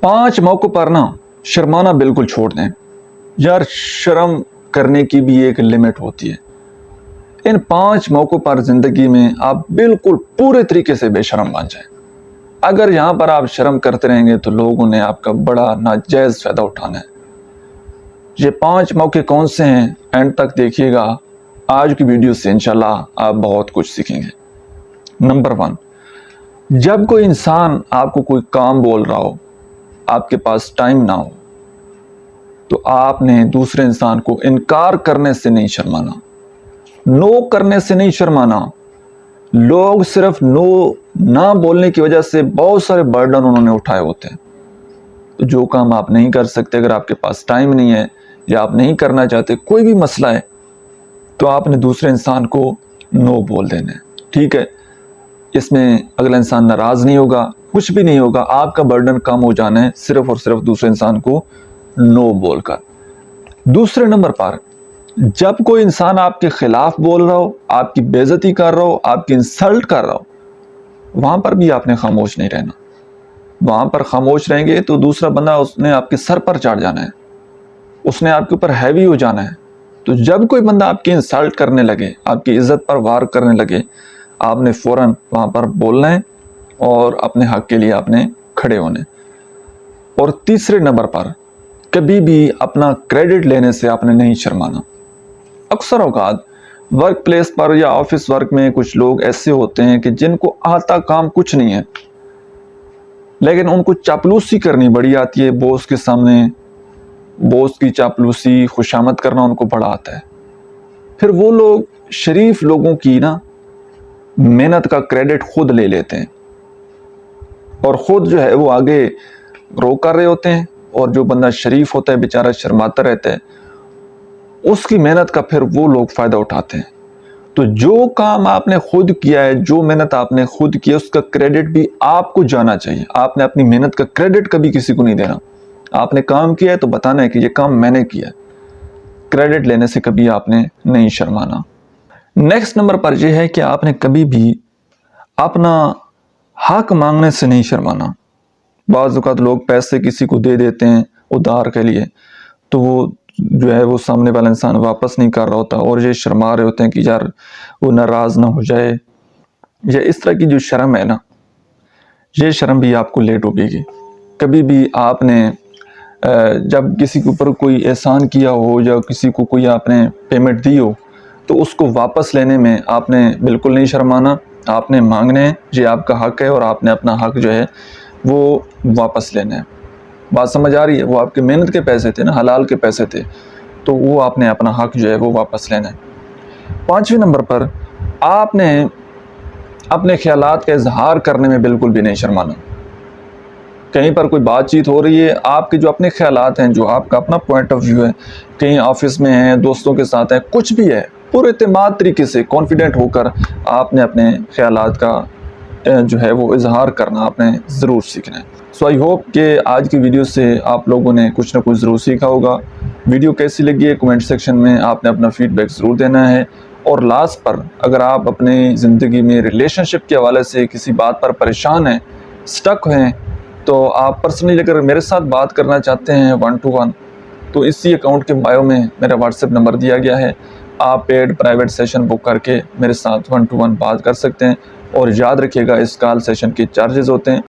5 मौक़ों पर ना शर्माना बिल्कुल छोड़ दें। यार शर्म करने की भी एक लिमिट होती है। इन 5 मौक़ों पर ज़िंदगी में आप बिल्कुल पूरे तरीके से बेशर्म बन जाएं। अगर यहाँ पर आप शर्म करते रहेंगे तो लोगों ने आपका बड़ा नाजायज़ फ़ायदा उठाना है। ये 5 मौक़े कौन से हैं, एंड तक देखिएगा। आज की वीडियो से इंशाल्लाह आप बहुत कुछ सीखेंगे। नंबर 1, जब कोई इंसान आपको कोई काम बोल रहा हो, आपके पास टाइम ना हो, तो आपने दूसरे इंसान को इनकार करने से नहीं शर्माना, नो करने से नहीं शर्माना। लोग सिर्फ नो ना बोलने की वजह से बहुत सारे बर्डन उन्होंने उठाए होते हैं। तो जो काम आप नहीं कर सकते, अगर आपके पास टाइम नहीं है या आप नहीं करना चाहते, कोई भी मसला है, तो आपने दूसरे इंसान को नो बोल देना है। ठीक है, इसमें अगला इंसान नाराज़ नहीं होगा, कुछ भी नहीं होगा, आपका बर्डन कम हो जाना है सिर्फ और सिर्फ दूसरे इंसान को नो बोलकर। दूसरे नंबर पर, जब कोई इंसान आपके खिलाफ बोल रहा हो, आपकी बेइज्जती कर रहा हो, आपकी इंसल्ट कर रहा हो, वहां पर भी आपने खामोश नहीं रहना। वहां पर खामोश रहेंगे तो दूसरा बंदा उसने आपके सर पर चढ़ जाना है, उसने आपके ऊपर हैवी हो जाना है। तो जब कोई बंदा आपकी इंसल्ट करने लगे, आपकी इज्जत पर वार करने लगे, आपने फौरन वहां पर बोलना है और अपने हक के लिए आपने खड़े होने। और तीसरे नंबर पर, कभी भी अपना क्रेडिट लेने से आपने नहीं शर्माना। अक्सर औकात वर्क प्लेस पर या ऑफिस वर्क में कुछ लोग ऐसे होते हैं कि जिनको आता काम कुछ नहीं है, लेकिन उनको चापलूसी करनी बड़ी आती है। बॉस के सामने बॉस की चापलूसी, खुशामद करना उनको बड़ा आता है। फिर वो लोग शरीफ लोगों की ना मेहनत का क्रेडिट खुद ले लेते हैं और खुद जो है वो आगे ग्रो कर रहे होते हैं, और जो बंदा शरीफ होता है बेचारा शर्माता रहता है, उसकी मेहनत का फिर वो लोग फ़ायदा उठाते हैं। तो जो काम आपने खुद किया है, जो मेहनत आपने खुद की है, उसका क्रेडिट भी आपको जाना चाहिए। आपने अपनी मेहनत का क्रेडिट कभी किसी को नहीं देना। आपने काम किया है तो बताना है कि ये काम मैंने किया है। क्रेडिट लेने से कभी आपने नहीं शर्माना। नेक्स्ट नंबर पर यह है कि आपने कभी भी अपना हक मांगने से नहीं शर्माना। बाज़ औक़ात लोग पैसे किसी को दे देते हैं उधार के लिए, तो वो जो है वो सामने वाला इंसान वापस नहीं कर रहा होता और ये शर्मा रहे होते हैं कि यार वो नाराज़ ना हो जाए। या इस तरह की जो शर्म है ना, ये शर्म भी आपको ले डूबेगी। कभी भी आपने जब किसी के ऊपर कोई एहसान किया हो या किसी को कोई आपने पेमेंट दी हो, तो उसको वापस लेने में आपने बिल्कुल नहीं शर्माना। आपने मांगने हैं, ये आपका हक है और आपने अपना हक जो है वो वापस लेना है। बात समझ आ रही है? वो आपके मेहनत के पैसे थे ना, हलाल के पैसे थे, तो वो आपने अपना हक जो है वो वापस लेना है। 5वें नंबर पर, आपने अपने ख्यालात का इजहार करने में बिल्कुल भी नहीं शर्माना। कहीं पर कोई बातचीत हो रही है, आपके जो अपने ख्यालात हैं, जो आपका अपना पॉइंट ऑफ व्यू है, कहीं ऑफिस में है, दोस्तों के साथ है, कुछ भी है, पूरे एतमाद तरीके से कॉन्फिडेंट होकर आपने अपने ख्यालात का जो है वो इजहार करना आपने ज़रूर सीखना है। सो आई होप कि आज की वीडियो से आप लोगों ने कुछ ना कुछ ज़रूर सीखा होगा। वीडियो कैसी लगी है कमेंट सेक्शन में आपने अपना फीडबैक ज़रूर देना है। और लास्ट पर, अगर आप अपनी ज़िंदगी में रिलेशनशिप के हवाले से किसी बात पर परेशान हैं, स्टक हैं, तो आप पर्सनली अगर मेरे साथ बात करना चाहते हैं 1 to 1, तो इसी अकाउंट के बायो में मेरा व्हाट्सएप नंबर दिया गया है। आप पेड प्राइवेट सेशन बुक करके मेरे साथ 1 to 1 बात कर सकते हैं। और याद रखिएगा, इस कॉल सेशन के चार्जेस होते हैं